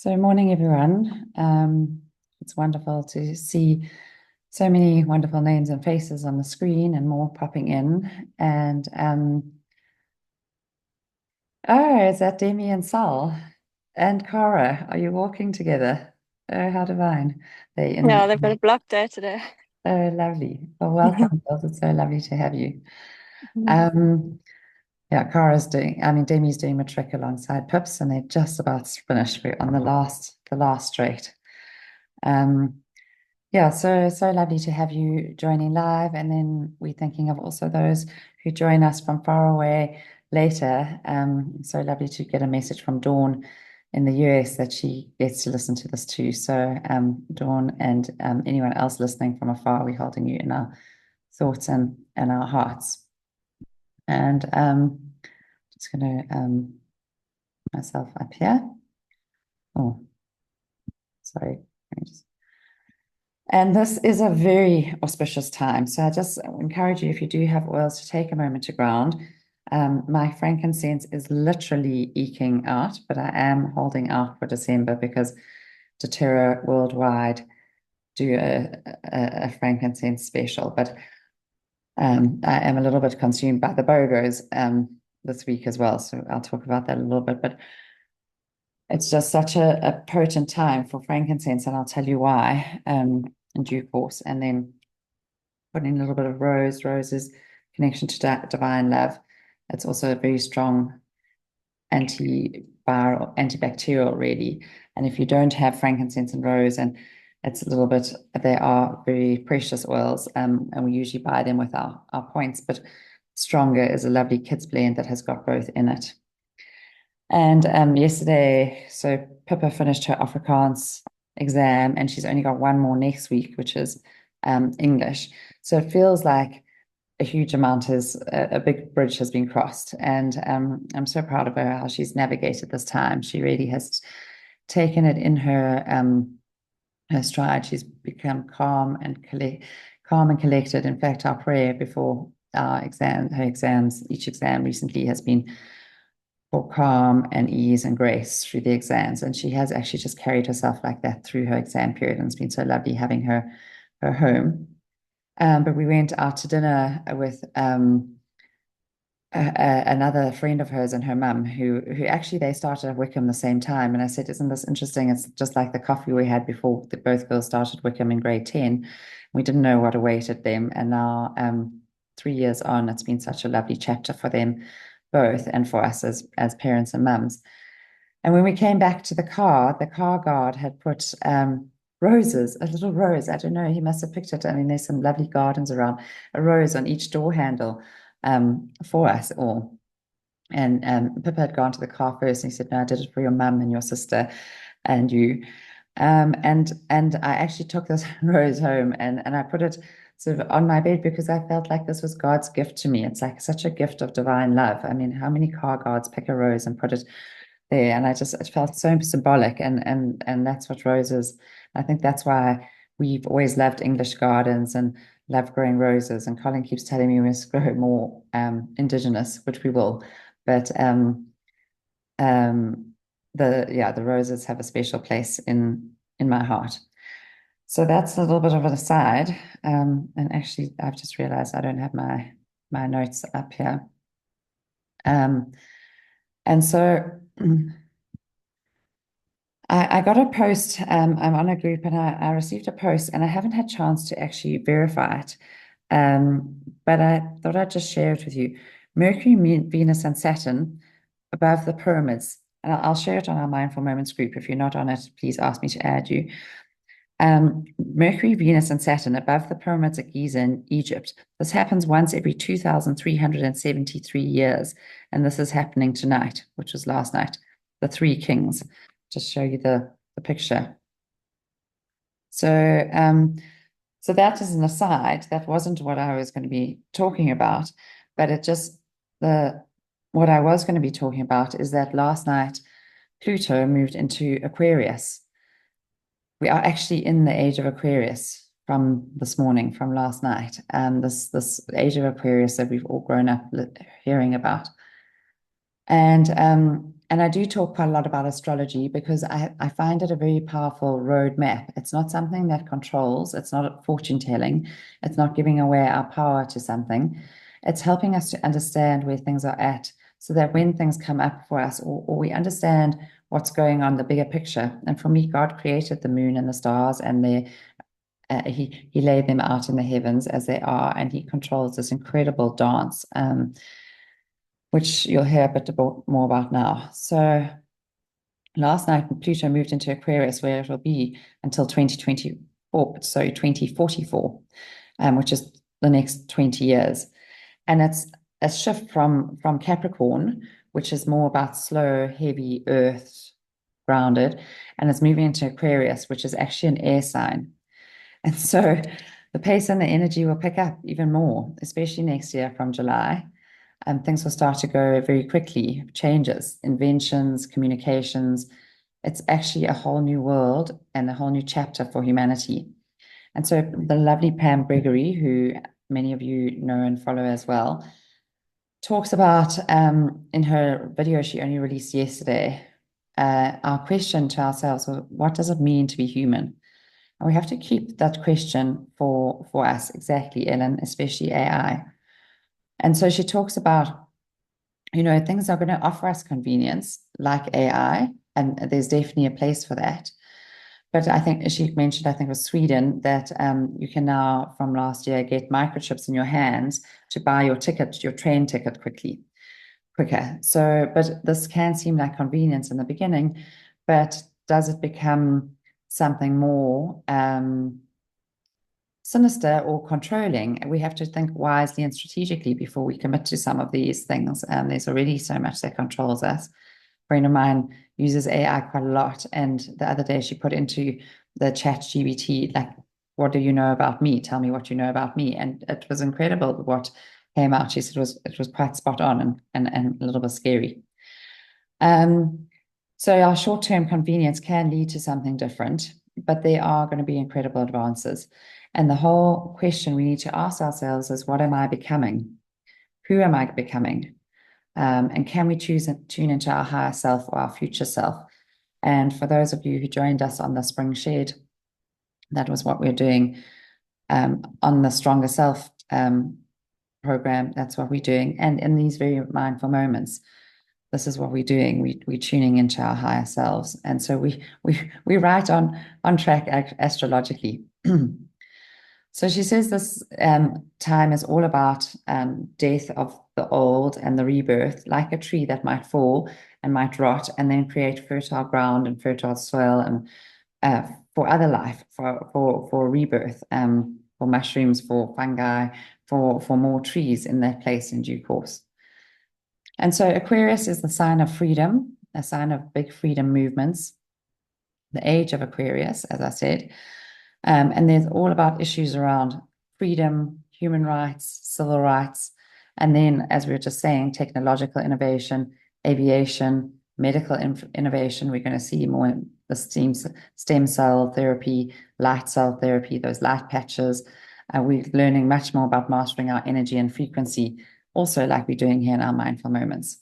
So, morning, everyone. It's wonderful to see so many wonderful names and faces on the screen and more popping in. And oh, is that Demi and Sal and Cara? Are you walking together? Oh, how divine. They Yeah, in they've got a block day today. Oh, lovely. Well, welcome, girls. It's so lovely to have you. Mhm. Um, yeah, Demi's doing matric alongside Pips, and they're just about to finish. We're on the last straight. Um, Yeah, so lovely to have you joining live, and then we're thinking of also those who join us from far away later. So lovely to get a message from Dawn in the US that she gets to listen to this too. So Dawn and anyone else listening from afar, we're holding you in our thoughts and our hearts. And just going to myself up here. Oh, sorry. Let me just And this is a very auspicious time. So I just encourage you, if you do have oils, to take a moment to ground. My frankincense is literally eking out, but I am holding out for December because dōTERRA worldwide do a frankincense special. But I am a little bit consumed by the BOGOs this week as well. So I'll talk about that a little bit. But it's just such a potent time for frankincense, and I'll tell you why in due course. And then putting a little bit of roses connection to divine love. It's also a very strong antiviral, antibacterial, really. And if you don't have frankincense and rose, and it's a little bit, they are very precious oils, and we usually buy them with our points, but stronger is a lovely kids blend that has got both in it. And yesterday, so Pippa finished her Afrikaans exam, and she's only got one more next week, which is English. So it feels like a huge amount is a big bridge has been crossed, and I'm so proud of her how she's navigated this time. She really has taken it in her stride. She's become calm and collected. In fact, our prayer before her exams, each exam recently has been for calm and ease and grace through the exams. And she has actually just carried herself like that through her exam period. And it's been so lovely having her home. But we went out to dinner with another friend of hers and her mum, who actually they started at Wickham the same time. And I said, "Isn't this interesting? It's just like the coffee we had before that both girls started Wickham in grade 10. We didn't know what awaited them. And now 3 years on, it's been such a lovely chapter for them both and for us as parents and mums. And when we came back to the car guard had put roses, a little rose. I don't know, he must have picked it. I mean, there's some lovely gardens around, a rose on each door handle for us all. And Pippa had gone to the car first, and he said, "No, I did it for your mum and your sister and you." And I actually took this rose home, and I put it sort of on my bed because I felt like this was God's gift to me. It's like such a gift of divine love. I mean, how many car guards pick a rose and put it there? And it felt so symbolic, and that's what roses. I think that's why we've always loved English gardens and love growing roses. And Colin keeps telling me we must grow more indigenous, which we will. But um, the roses have a special place in my heart. So that's a little bit of an aside. And actually, I've just realized I don't have my notes up here. Um, and so I got a post. I'm on a group, and I received a post, and I haven't had a chance to actually verify it. But I thought I'd just share it with you. Mercury, Venus, and Saturn above the pyramids. And I'll share it on our Mindful Moments group. If you're not on it, please ask me to add you. Mercury, Venus, and Saturn above the pyramids at Giza in Egypt. This happens once every 2,373 years. And this is happening tonight, which was last night. The Three Kings. Just show you the picture. So, so that is an aside. That wasn't what I was going to be talking about, but what I was going to be talking about is that last night Pluto moved into Aquarius. We are actually in the age of Aquarius from this morning, from last night. This age of Aquarius that we've all grown up hearing about. And And I do talk quite a lot about astrology because I find it a very powerful roadmap. It's not something that controls, it's not fortune telling, it's not giving away our power to something. It's helping us to understand where things are at so that when things come up for us, or we understand what's going on, the bigger picture. And for me, God created the moon and the stars, and he laid them out in the heavens as they are, and he controls this incredible dance, which you'll hear a bit more about now. So last night, Pluto moved into Aquarius, where it will be until 2024, so 2044, which is the next 20 years. And it's a shift from Capricorn, which is more about slow, heavy, earth grounded, and it's moving into Aquarius, which is actually an air sign. And so the pace and the energy will pick up even more, especially next year from July. Things will start to go very quickly, changes, inventions, communications. It's actually a whole new world and a whole new chapter for humanity. And so the lovely Pam Gregory, who many of you know and follow as well, talks about in her video she only released yesterday, our question to ourselves, well, what does it mean to be human? And we have to keep that question for us, exactly, Ellen, especially AI. And so she talks about, things are going to offer us convenience like AI, and there's definitely a place for that. But I think she mentioned, I think it was Sweden, that you can now, from last year, get microchips in your hands to buy your ticket, your train ticket quicker. So, but this can seem like convenience in the beginning, but does it become something more sinister or controlling? We have to think wisely and strategically before we commit to some of these things. There's already so much that controls us. A friend of mine uses AI quite a lot, and the other day she put into the chat GBT, like, what do you know about me? Tell me what you know about me. And it was incredible what came out. She said it was quite spot on and a little bit scary. So our short-term convenience can lead to something different, but there are going to be incredible advances. And the whole question we need to ask ourselves is, what am I becoming? Who am I becoming? And can we choose and tune into our higher self or our future self? And for those of you who joined us on the Spring Shed, that was what we're doing on the Stronger Self program. That's what we're doing. And in these very mindful moments, this is what we're doing. We're tuning into our higher selves. And so we're right on track astrologically. So she says this time is all about death of the old and the rebirth, like a tree that might fall and might rot and then create fertile ground and fertile soil and for other life, for rebirth, for mushrooms, for fungi, for more trees in that place in due course. And so Aquarius is the sign of freedom, a sign of big freedom movements, the age of Aquarius, as I said. And there's all about issues around freedom, human rights, civil rights, and then, as we were just saying, technological innovation, aviation, medical innovation. We're going to see more in the stem cell therapy, light cell therapy, those light patches. We're learning much more about mastering our energy and frequency, also like we're doing here in our mindful moments.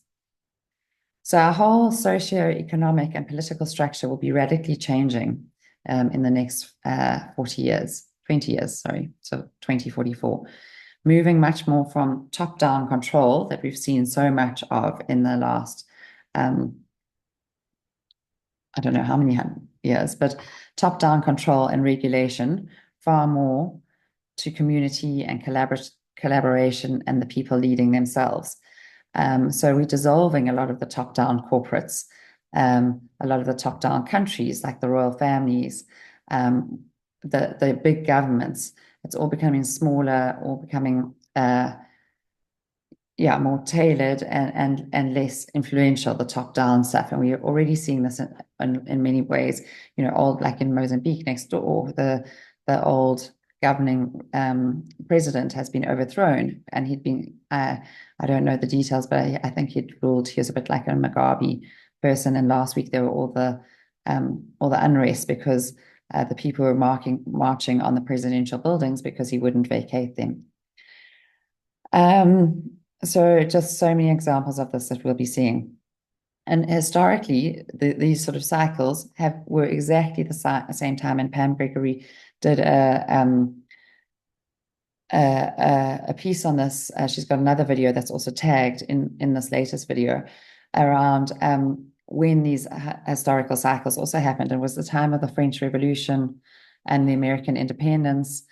So our whole socio-economic and political structure will be radically changing in the next 20 years, sorry, so 2044, moving much more from top-down control that we've seen so much of in the last, I don't know how many years, but top-down control and regulation, far more to community and collaboration and the people leading themselves. So we're dissolving a lot of the top-down corporates, a lot of the top-down countries like the royal families, the big governments. It's all becoming smaller, all becoming more tailored and less influential, the top-down stuff. And we're already seeing this in many ways. Old, like in Mozambique next door, the old governing president has been overthrown, and he'd been I don't know the details, but I think he'd ruled. He was a bit like a Mugabe person. And last week there were all the unrest because the people were marching on the presidential buildings because he wouldn't vacate them. So just so many examples of this that we'll be seeing. And historically, these sort of cycles were exactly the same time. And Pam Gregory did a piece on this. She's got another video that's also tagged in this latest video around when these historical cycles also happened. It was the time of the French Revolution and the American independence,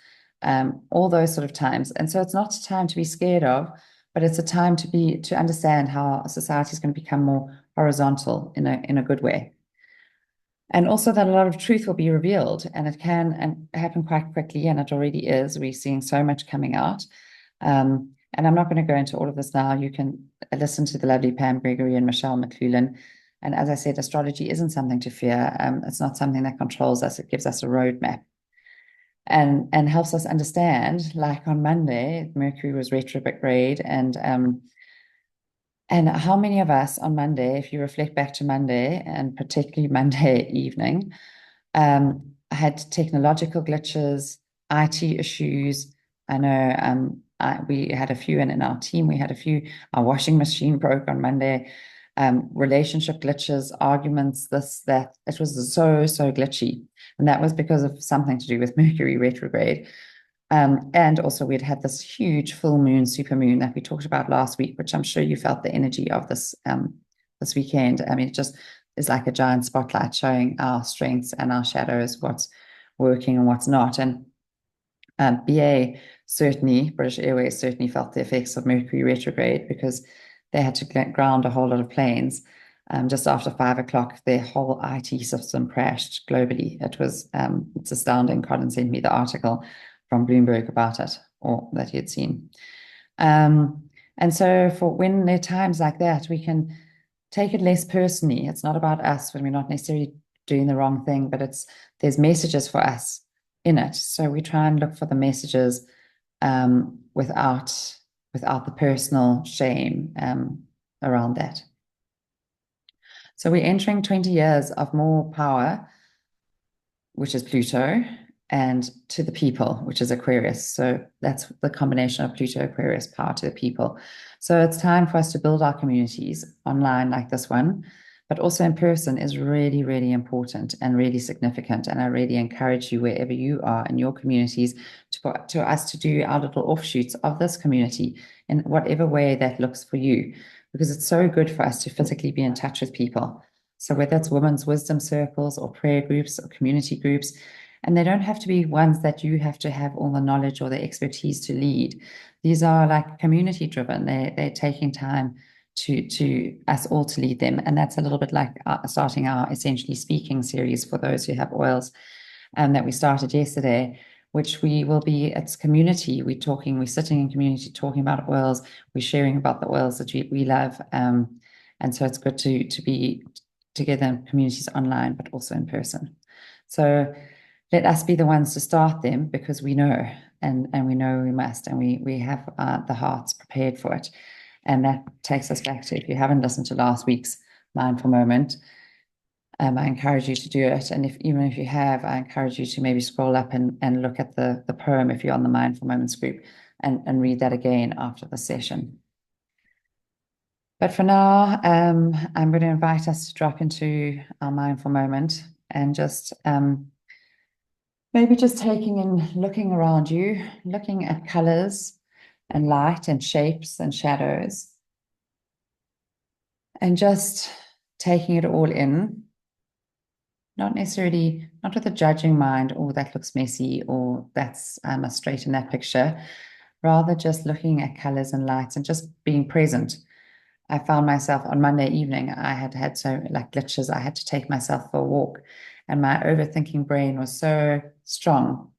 all those sort of times. And so it's not a time to be scared of, but it's a time to understand how society is going to become more horizontal in a good way. And also that a lot of truth will be revealed, and it can happen quite quickly, and it already is. We're seeing so much coming out. And I'm not going to go into all of this now. You can listen to the lovely Pam Gregory and Michelle McLuhan. And as I said, astrology isn't something to fear. It's not something that controls us. It gives us a roadmap and helps us understand. Like on Monday, Mercury was retrograde, and how many of us on Monday, if you reflect back to Monday, and particularly Monday evening, had technological glitches, IT issues. I know we had a few in our team. We had a few. Our washing machine broke on Monday. Relationship glitches, arguments, this, that. It was so glitchy. And that was because of something to do with Mercury retrograde. And also we'd had this huge full moon, super moon that we talked about last week, which I'm sure you felt the energy of this weekend. I mean, it just is like a giant spotlight showing our strengths and our shadows, what's working and what's not. And BA certainly, British Airways certainly felt the effects of Mercury retrograde because they had to ground a whole lot of planes. Just after 5 o'clock, their whole IT system crashed globally. It's astounding. Colin sent me the article from Bloomberg about it, or that he had seen. And so for when there are times like that, we can take it less personally. It's not about us when we're not necessarily doing the wrong thing, but there's messages for us in it. So we try and look for the messages without the personal shame around that. So we're entering 20 years of more power, which is Pluto, and to the people, which is Aquarius. So that's the combination of Pluto, Aquarius, power to the people. So it's time for us to build our communities online like this one, but also in person is really, really important and really significant. And I really encourage you, wherever you are in your communities, to us to do our little offshoots of this community in whatever way that looks for you, because it's so good for us to physically be in touch with people. So whether it's women's wisdom circles or prayer groups or community groups, and they don't have to be ones that you have to have all the knowledge or the expertise to lead. These are like community driven. They're taking time to us all to lead them. And that's a little bit like starting our essentially speaking series for those who have oils that we started yesterday, which it's community. We're sitting in community talking about oils. We're sharing about the oils that we love. And so it's good to be together in communities online, but also in person. So let us be the ones to start them, because we know, and we know we must, and we have the hearts prepared for it. And that takes us back to, if you haven't listened to last week's mindful moment, I encourage you to do it. And even if you have, I encourage you to maybe scroll up and look at the poem if you're on the Mindful Moments group, and read that again after the session. But for now, I'm going to invite us to drop into our mindful moment and just maybe just taking in, looking around you, looking at colors and light and shapes and shadows, and just taking it all in. Not with a judging mind, or that looks messy, or that's I must straighten that picture. Rather just looking at colors and lights and just being present. I found myself on Monday evening, I had so like glitches. I had to take myself for a walk, and my overthinking brain was so strong.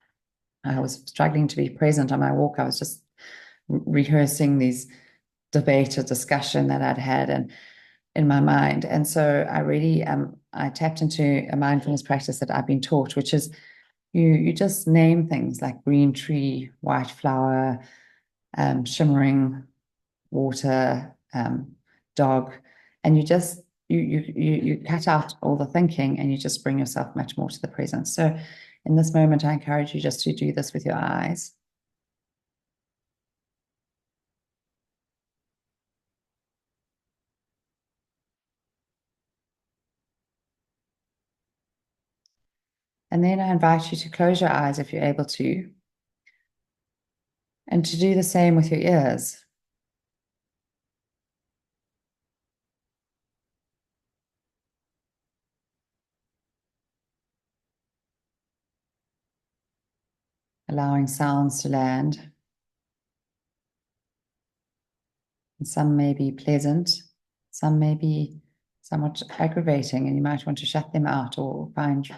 I was struggling to be present on my walk. I was just rehearsing these debate or discussion that I'd had and in my mind. And so I really I tapped into a mindfulness practice that I've been taught, which is you just name things like green tree, white flower, shimmering water, dog, and you cut out all the thinking and you just bring yourself much more to the present. So in this moment, I encourage you just to do this with your eyes. And then I invite you to close your eyes if you're able to, and to do the same with your ears. Allowing sounds to land. And some may be pleasant, some may be somewhat aggravating, and you might want to shut them out or find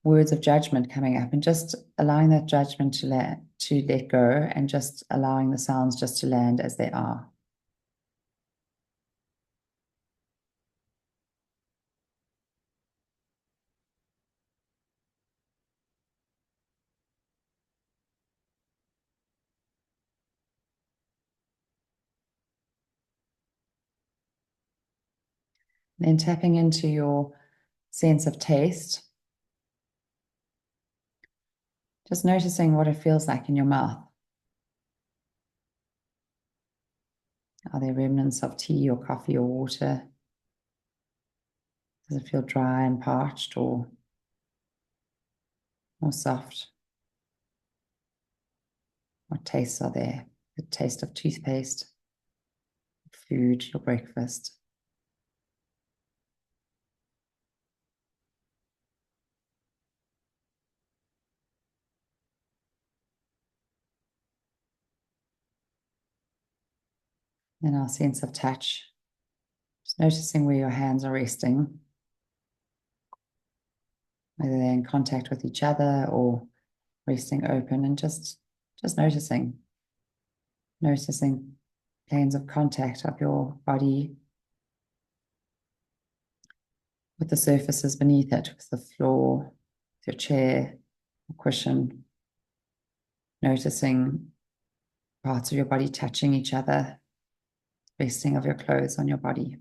words of judgment coming up, and just allowing that judgment to let go, and just allowing the sounds just to land as they are. Then tapping into your sense of taste, just noticing what it feels like in your mouth. Are there remnants of tea or coffee or water? Does it feel dry and parched or more soft? What tastes are there? The taste of toothpaste, food, your breakfast. Then our sense of touch, just noticing where your hands are resting, whether they're in contact with each other or resting open, and just noticing planes of contact of your body with the surfaces beneath it, with the floor, with your chair, or cushion, noticing parts of your body touching each other, resting of your clothes on your body.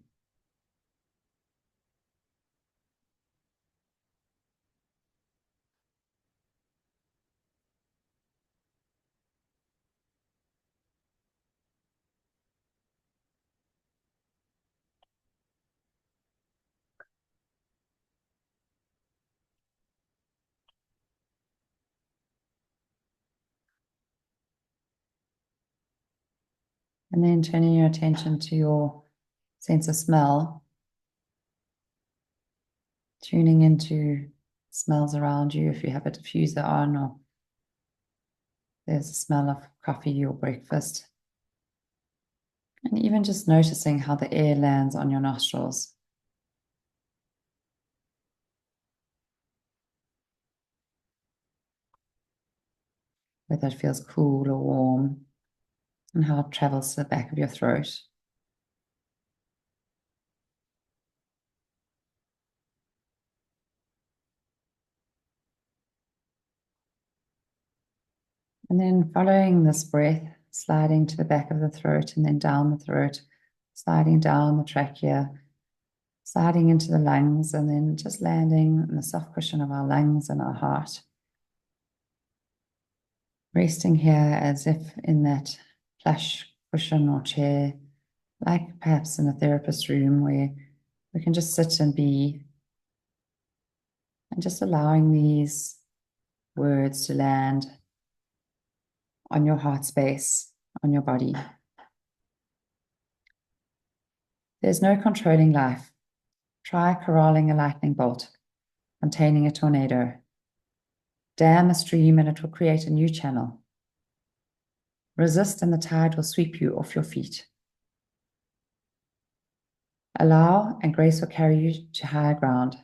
And then turning your attention to your sense of smell, tuning into smells around you. If you have a diffuser on, or there's a smell of coffee or breakfast. And even just noticing how the air lands on your nostrils. Whether it feels cool or warm, and how it travels to the back of your throat. And then following this breath, sliding to the back of the throat and then down the throat, sliding down the trachea, sliding into the lungs, and then just landing in the soft cushion of our lungs and our heart. Resting here as if in that plush cushion or chair, like perhaps in a therapist's room, where we can just sit and be, and just allowing these words to land on your heart space, on your body. There's no controlling life. Try corralling a lightning bolt, containing a tornado. Dam a stream and it will create a new channel. Resist and the tide will sweep you off your feet. Allow and grace will carry you to higher ground.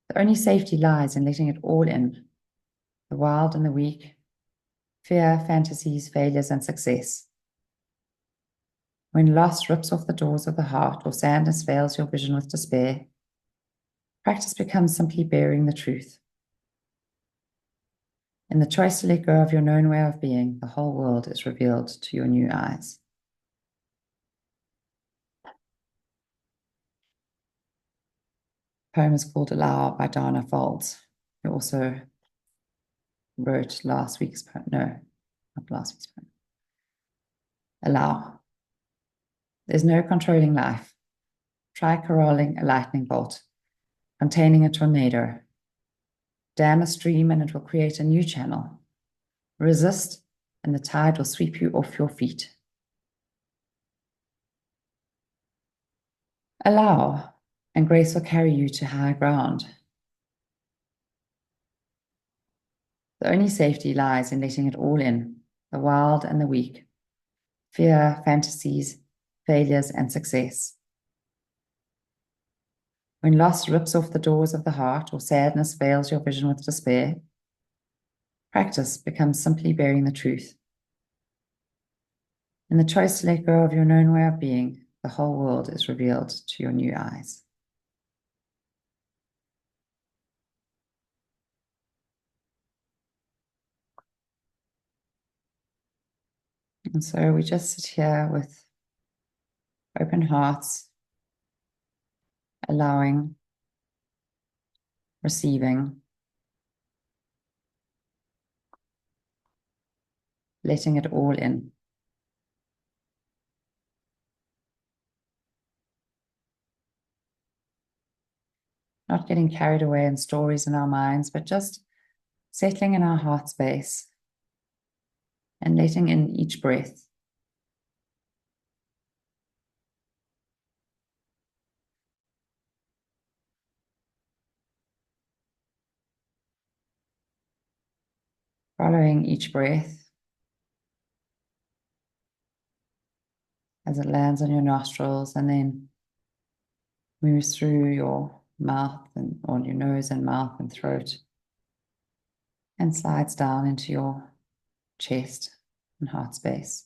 The only safety lies in letting it all in, the wild and the weak, fear, fantasies, failures, and success. When loss rips off the doors of the heart or sadness veils your vision with despair, practice becomes simply bearing the truth. In the choice to let go of your known way of being, the whole world is revealed to your new eyes. The poem is called Allow by Danna Faulds, who also wrote last week's poem. No, not last week's poem. Allow. There's no controlling life. Try corralling a lightning bolt, containing a tornado. Dam a stream and it will create a new channel. Resist and the tide will sweep you off your feet. Allow, and grace will carry you to high ground. The only safety lies in letting it all in, the wild and the weak, fear, fantasies, failures, and success. When loss rips off the doors of the heart or sadness veils your vision with despair, practice becomes simply bearing the truth. In the choice to let go of your known way of being, the whole world is revealed to your new eyes. And so we just sit here with open hearts, allowing, receiving, letting it all in. Not getting carried away in stories in our minds, but just settling in our heart space and letting in each breath. Following each breath as it lands on your nostrils and then moves through your mouth and on your nose and mouth and throat and slides down into your chest and heart space.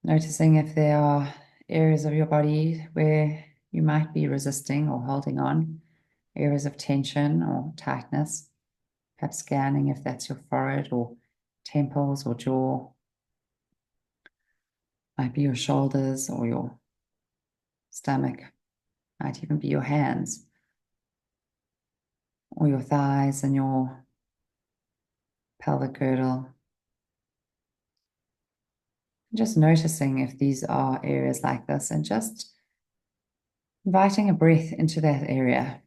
Noticing if there are areas of your body where you might be resisting or holding on, areas of tension or tightness, perhaps scanning if that's your forehead or temples or jaw, might be your shoulders or your stomach, might even be your hands or your thighs and your pelvic girdle. Just noticing if these are areas like this and just inviting a breath into that area.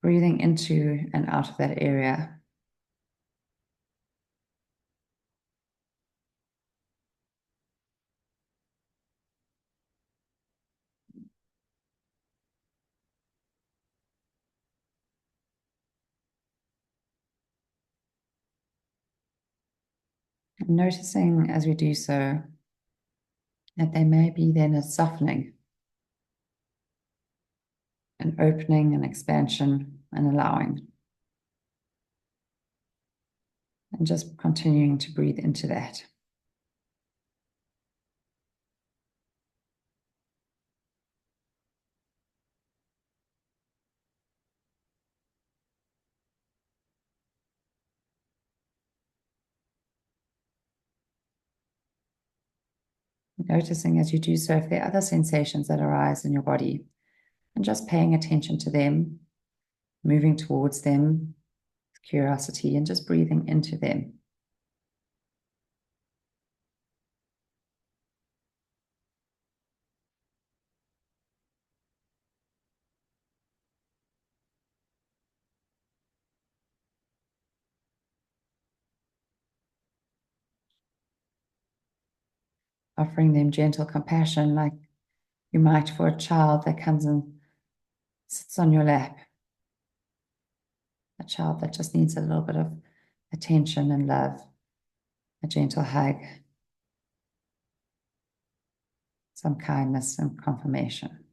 Breathing into and out of that area. And noticing as we do so that there may be then a softening, an opening, an expansion, and allowing. And just continuing to breathe into that. Noticing as you do so if there are other sensations that arise in your body, and just paying attention to them, moving towards them with curiosity, and just breathing into them. Offering them gentle compassion like you might for a child that comes and sits on your lap. A child that just needs a little bit of attention and love, a gentle hug, some kindness and confirmation.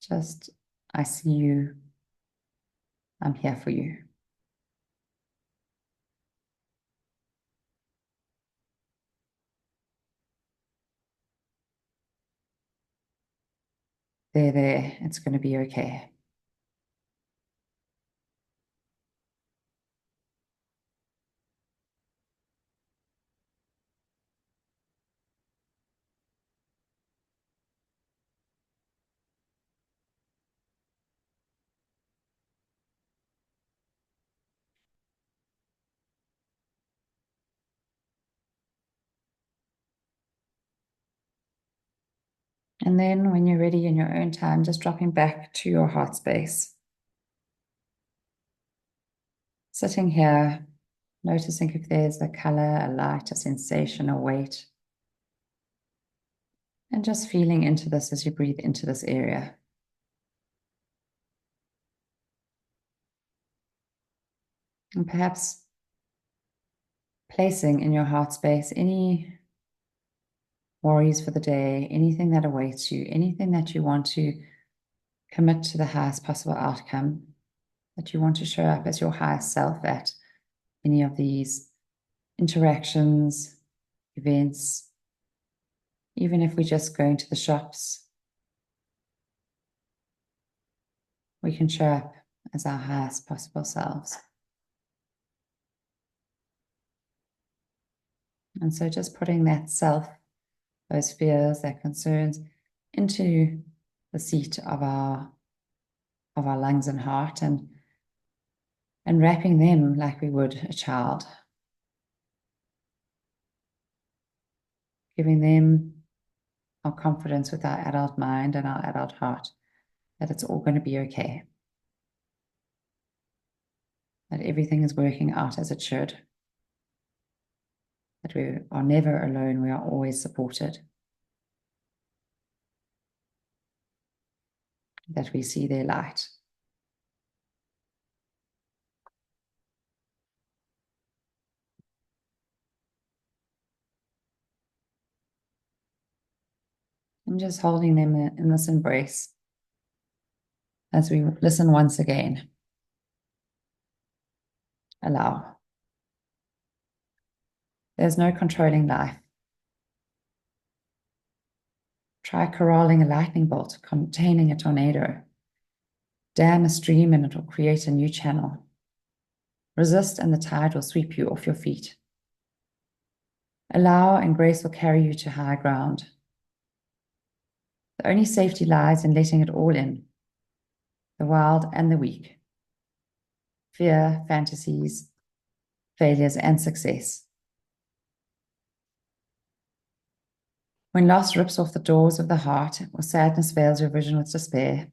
Just, I see you, I'm here for you. There, it's going to be okay. And then when you're ready in your own time, just dropping back to your heart space. Sitting here, noticing if there's a color, a light, a sensation, a weight. And just feeling into this as you breathe into this area. And perhaps placing in your heart space any worries for the day, anything that awaits you, anything that you want to commit to the highest possible outcome, that you want to show up as your highest self at any of these interactions, events, even if we're just going to the shops, we can show up as our highest possible selves. And so just putting that self, those fears, their concerns into the seat of our lungs and heart, and wrapping them like we would a child, giving them our confidence with our adult mind and our adult heart that it's all going to be okay, that everything is working out as it should, that we are never alone, we are always supported, that we see their light. And just holding them in this embrace as we listen once again. Allow. There's no controlling life. Try corralling a lightning bolt containing a tornado. Dam a stream and it will create a new channel. Resist and the tide will sweep you off your feet. Allow and grace will carry you to high ground. The only safety lies in letting it all in, the wild and the weak, fear, fantasies, failures, and success. When loss rips off the doors of the heart, or sadness veils your vision with despair,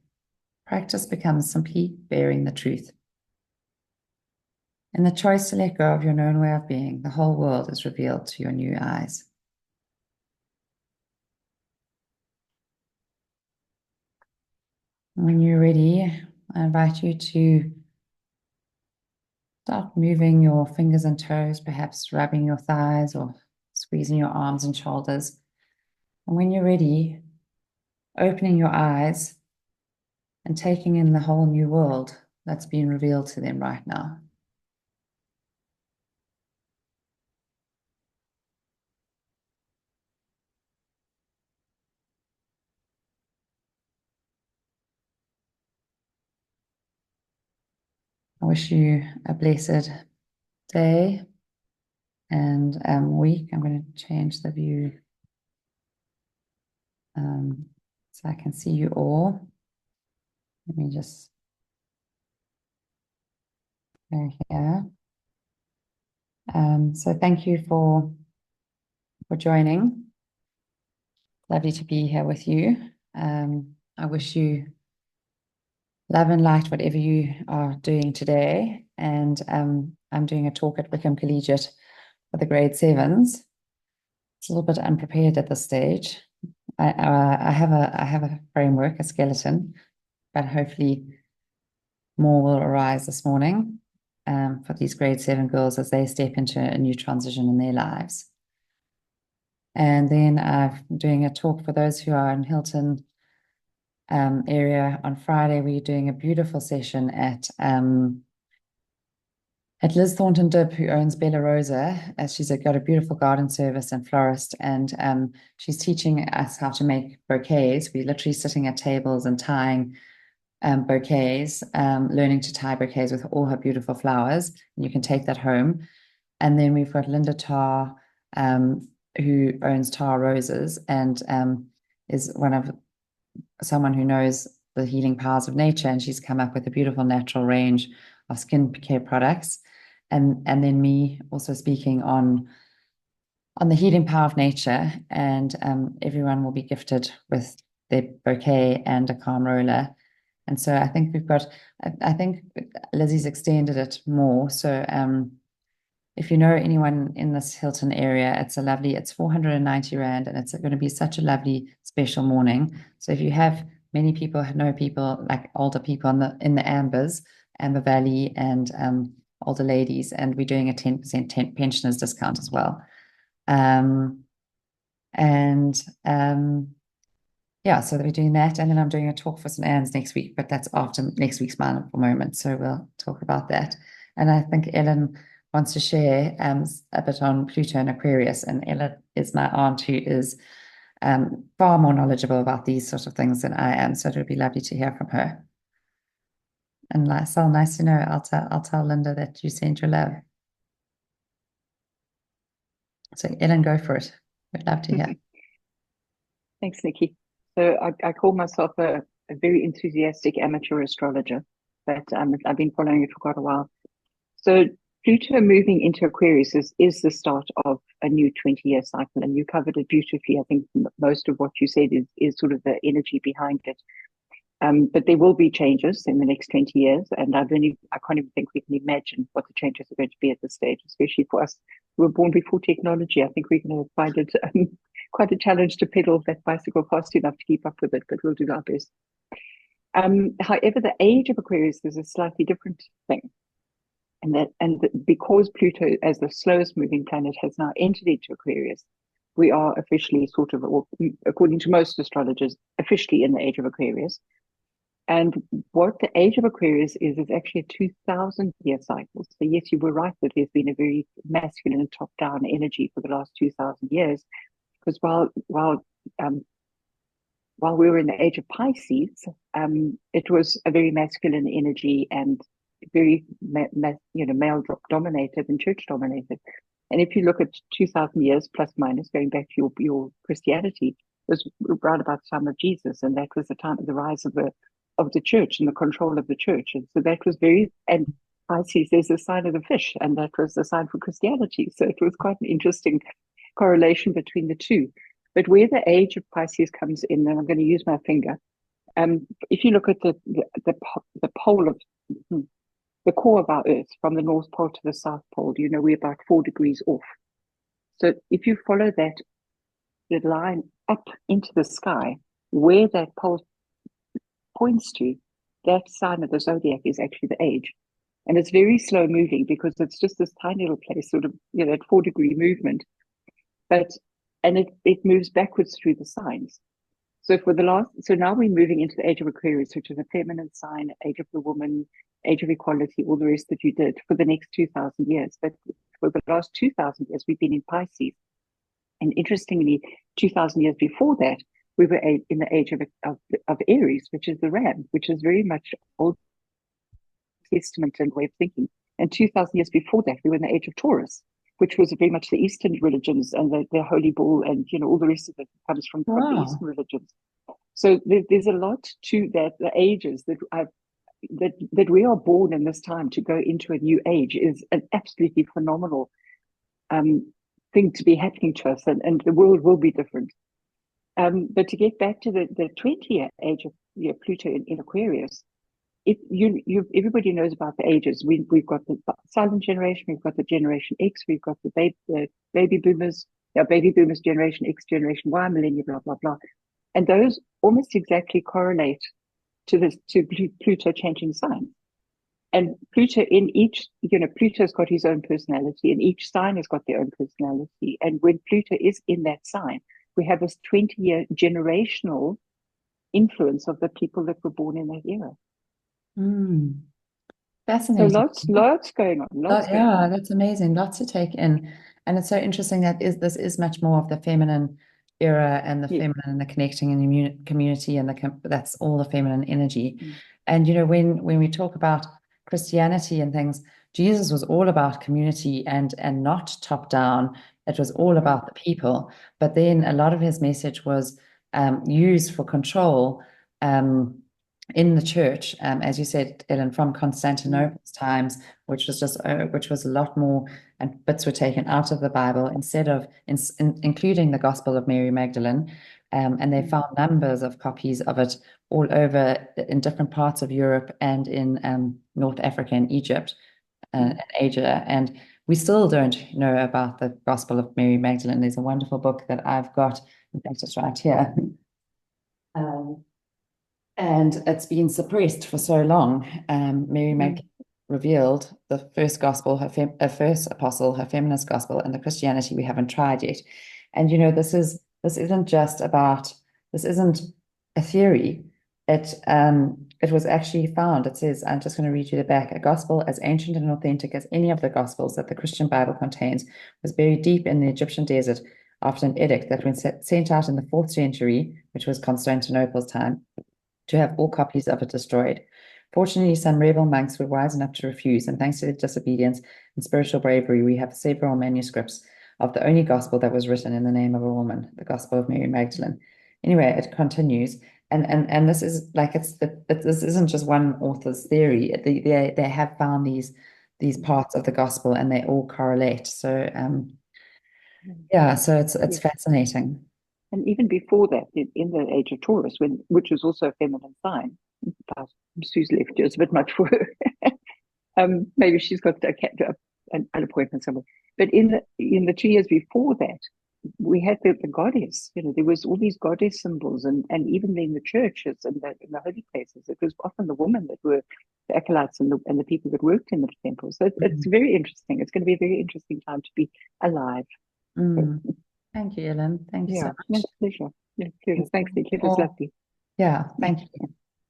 practice becomes simply bearing the truth. In the choice to let go of your known way of being, the whole world is revealed to your new eyes. When you're ready, I invite you to start moving your fingers and toes, perhaps rubbing your thighs or squeezing your arms and shoulders. And when you're ready, opening your eyes and taking in the whole new world that's been revealed to them right now. I wish you a blessed day and week. I'm going to change the view so I can see you all. Let me just go here. So thank you for joining. Lovely to be here with you. I wish you love and light, whatever you are doing today. And I'm doing a talk at Wickham Collegiate for the grade 7s. It's a little bit unprepared at this stage. I have a framework, a skeleton, but hopefully more will arise this morning for these grade 7 girls as they step into a new transition in their lives. And then I'm doing a talk for those who are in Hilton area on Friday. We're doing a beautiful session at Liz Thornton Dibb, who owns Bella Rosa, as she's got a beautiful garden service and florist, and she's teaching us how to make bouquets. We're literally sitting at tables and tying bouquets, learning to tie bouquets with all her beautiful flowers, and you can take that home. And then we've got Linda Tarr, who owns Tarr Roses and is someone who knows the healing powers of nature, and she's come up with a beautiful natural range of skincare products. And then me also speaking on the healing power of nature, and everyone will be gifted with their bouquet and a calm roller. And so I think I think Lizzie's extended it more. So if you know anyone in this Hilton area, it's 490 Rand, and it's going to be such a lovely special morning. So if you have many people, know people like older people in the Amber Valley, and older ladies, and we're doing a 10% pensioners discount as well. Yeah, so we're doing that, and then I'm doing a talk for St. Anne's next week, but that's after next week's Mindful Moment, so we'll talk about that. And I think Ellen wants to share a bit on Pluto and Aquarius, and Ellen is my aunt who is far more knowledgeable about these sort of things than I am, so it would be lovely to hear from her. And Lysel, nice to know. I'll tell Linda that you sent your love. So Ellen, go for it. We'd love to hear. Thanks, Nikki. So I call myself a very enthusiastic amateur astrologer, but I've been following it for quite a while. So Pluto moving into Aquarius is the start of a new 20-year cycle, and you covered it beautifully. I think most of what you said is sort of the energy behind it. But there will be changes in the next 20 years, and I can't even think we can imagine what the changes are going to be at this stage, especially for us who were born before technology. I think we're going to find it quite a challenge to pedal that bicycle fast enough to keep up with it, but we'll do our best. However, the age of Aquarius is a slightly different thing. Because Pluto, as the slowest moving planet, has now entered into Aquarius, we are officially according to most astrologers, officially in the age of Aquarius. And what the age of Aquarius is actually a 2,000-year cycle. So yes, you were right that there's been a very masculine and top-down energy for the last 2,000 years. Because while we were in the age of Pisces, it was a very masculine energy and very male dominated and church dominated. And if you look at 2,000 years plus minus, going back to your Christianity, it was around about the time of Jesus, and that was the time of the rise of the church and the control of the church. And so that was and Pisces is a sign of the fish, and that was the sign for Christianity. So it was quite an interesting correlation between the two. But where the age of Pisces comes in, and I'm going to use my finger, if you look at the pole of the core of our Earth, from the North Pole to the South Pole, we're about 4 degrees off. So if you follow the line up into the sky, where that pole points to, that sign of the zodiac is actually the age. And it's very slow moving because it's just this tiny little place, sort of, that 4-degree movement. And it moves backwards through the signs. So now we're moving into the age of Aquarius, which is a feminine sign, age of the woman, age of equality, all the rest that you did for the next 2,000 years. But for the last 2,000 years, we've been in Pisces. And interestingly, 2,000 years before that, we were in the age of Aries, which is the ram, which is very much Old Testament and way of thinking. And 2,000 years before that, we were in the age of Taurus, which was very much the Eastern religions and the Holy Bull and all the rest of it comes from the Eastern religions. So there's a lot to that. The ages that we are born in this time to go into a new age is an absolutely phenomenal thing to be happening to us, and the world will be different. But to get back to the 20-year age of Pluto in Aquarius, everybody knows about the ages. We've got the silent generation, we've got the Generation X, we've got the baby boomers, baby boomers, Generation X, Generation Y, millennium, blah blah blah, and those almost exactly correlate to Pluto changing sign. And Pluto Pluto's got his own personality, and each sign has got their own personality. And when Pluto is in that sign, we have this 20-year generational influence of the people that were born in that era. Fascinating. So lots going on. That's amazing. Lots to take in. And it's so interesting that this is much more of the feminine era and the feminine and the connecting in the community, and that's all the feminine energy. And when we talk about Christianity and things, Jesus was all about community and not top down. It was all about the people. But then a lot of his message was used for control. in the church, as you said, Ellen, from Constantinople's times, which was a lot more, and bits were taken out of the Bible instead of including the Gospel of Mary Magdalene, and they found numbers of copies of it all over in different parts of Europe and in North Africa and Egypt and Asia, and we still don't know about the Gospel of Mary Magdalene. There's a wonderful book that I've got, in fact, it's right here. And it's been suppressed for so long. Mary Magdalene revealed the first gospel, her first apostle, her feminist gospel, and the Christianity we haven't tried yet. And this isn't a theory. It was actually found. It says, I'm just going to read you the back. A gospel as ancient and authentic as any of the gospels that the Christian Bible contains was buried deep in the Egyptian desert after an edict that was sent out in the 4th century, which was Constantinople's time, to have all copies of it destroyed. Fortunately, some rebel monks were wise enough to refuse, and thanks to their disobedience and spiritual bravery, we have several manuscripts of the only gospel that was written in the name of a woman, the Gospel of Mary Magdalene. Anyway, it continues, and this is like this isn't just one author's theory. They have found these parts of the gospel, and they all correlate. So yeah, so it's fascinating. And even before that, in the age of Taurus, which was also a feminine sign, Sue's left is a bit much for her. Maybe she's got an appointment somewhere. But in the 2 years before that, we had the goddess. There was all these goddess symbols, and even in the churches and in the holy places, it was often the women that were the acolytes and the people that worked in the temples. So it's very interesting. It's going to be a very interesting time to be alive. Thank you, Ellen. Thank you so much. Pleasure. Yeah, pleasure. Thanks, Nick. It was lovely. Yeah, thank you.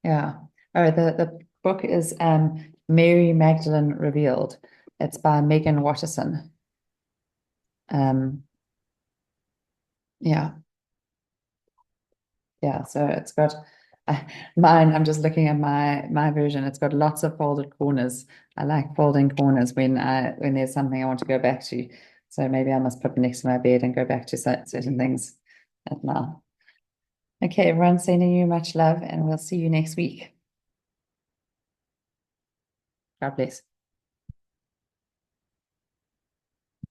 Yeah. All right, the book is Mary Magdalene Revealed. It's by Megan Watterson. Yeah. Yeah, so it's got mine. I'm just looking at my version. It's got lots of folded corners. I like folding corners when there's something I want to go back to. So maybe I must put it next to my bed and go back to certain things at now. Okay, everyone, sending you much love, and we'll see you next week. God bless.